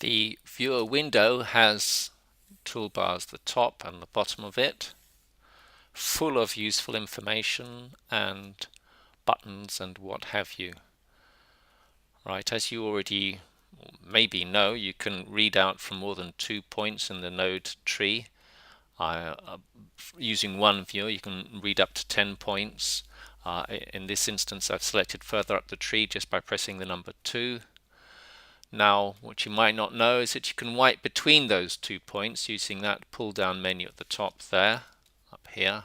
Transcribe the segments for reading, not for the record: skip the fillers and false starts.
The viewer window has toolbars at the top and the bottom of it, full of useful information and buttons and what have you. Right, as you already maybe know, you can read out from more than 2 points in the node tree. Using one viewer, you can read up to 10 points. In this instance, I've selected further up the tree just by pressing the number 2. Now, what you might not know is that you can wipe between those 2 points using that pull-down menu at the top there, up here.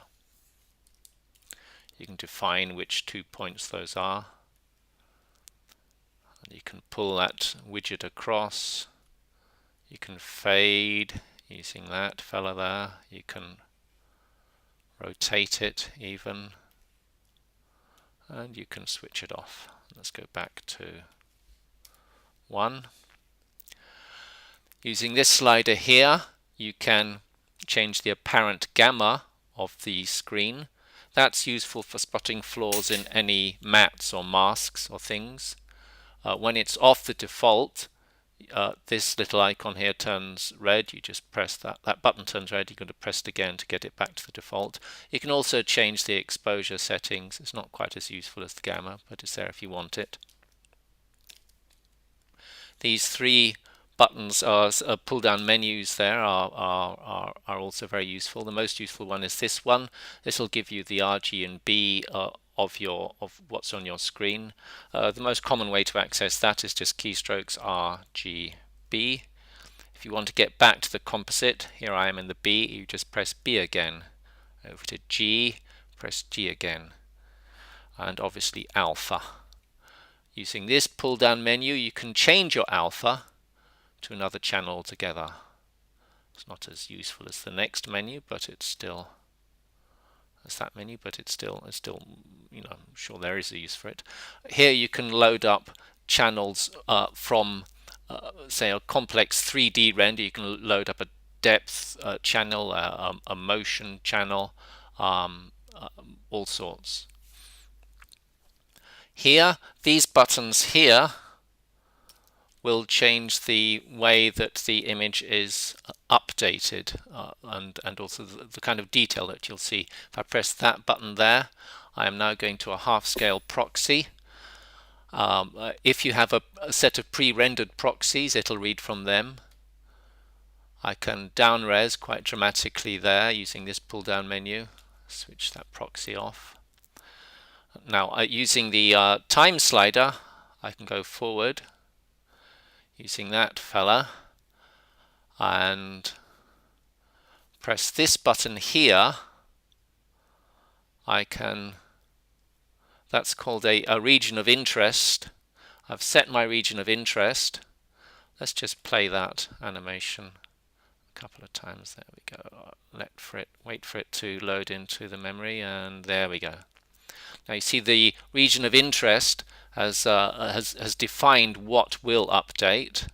You can define which 2 points those are. And you can pull that widget across. You can fade using that fella there. You can rotate it even. And you can switch it off. Let's go back to 1. Using this slider here, you can change the apparent gamma of the screen. That's useful for spotting flaws in any mats or masks or things. When it's off the default, this little icon here turns red. You just press that button turns red. You're going to press it again to get it back to the default. You can also change the exposure settings. It's not quite as useful as the gamma, but it's there if you want it. These 3 buttons are pull-down menus there are also very useful. The most useful one is this one. This will give you the RG and B of what's on your screen. The most common way to access that is just keystrokes R, G, B. If you want to get back to the composite, here I am in the B, you just press B again. Over to G, press G again. And obviously alpha. Using this pull down menu, you can change your alpha to another channel altogether. It's not as useful as the next menu, but it's still I'm sure there is a use for it. Here you can load up channels from say a complex 3D render. You can load up a depth channel, a motion channel, all sorts. Here, these buttons here will change the way that the image is updated and also the kind of detail that you'll see. If I press that button there, I am now going to a half-scale proxy. If you have a set of pre-rendered proxies, it'll read from them. I can down-res quite dramatically there using this pull-down menu. Switch that proxy off. Now, using the time slider, I can go forward using that fella and press this button here. That's called a region of interest. I've set my region of interest. Let's just play that animation a couple of times. There we go. Wait for it to load into the memory, and there we go. Now you see the region of interest has defined what will update.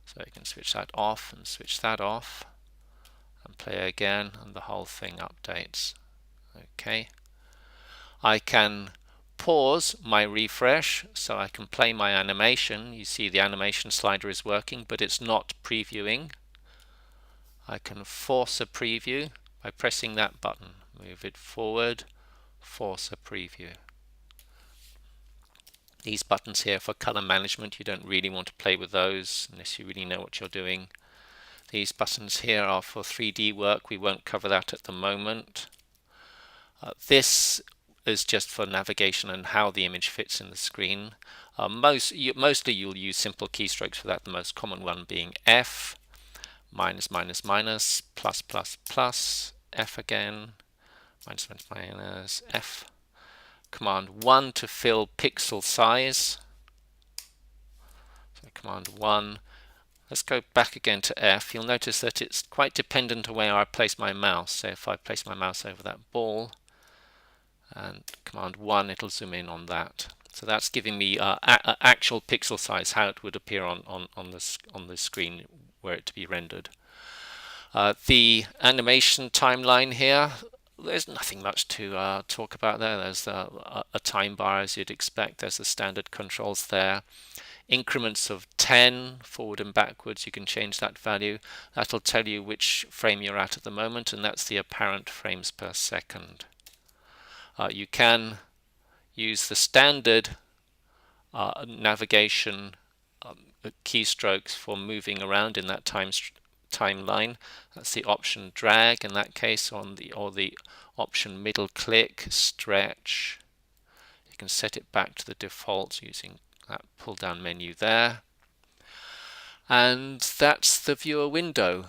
So you can switch that off and switch that off and play again, and the whole thing updates. Okay. I can pause my refresh so I can play my animation. You see the animation slider is working, but it's not previewing. I can force a preview by pressing that button. Move it forward, force a preview. These buttons here for color management, you don't really want to play with those unless you really know what you're doing. These buttons here are for 3D work. We won't cover that at the moment. This is just for navigation and how the image fits in the screen. Mostly you'll use simple keystrokes for that, the most common one being F, minus, minus, minus, plus, plus, plus, F again, minus, minus, minus, F. Command 1 to fill pixel size. So Command 1. Let's go back again to F. You'll notice that it's quite dependent on where I place my mouse. So if I place my mouse over that ball and Command 1, it'll zoom in on that. So that's giving me actual pixel size, how it would appear on the screen were it to be rendered. The animation timeline here, there's nothing much to talk about there. There's a time bar as you'd expect. There's the standard controls there. increments of 10 forward and backwards, you can change that value. That'll tell you which frame you're at the moment, and that's the apparent frames per second. You can use the standard navigation keystrokes for moving around in that timeline. That's the option drag in that case, or the option middle click, stretch. You can set it back to the default using that pull down menu there. And that's the viewer window.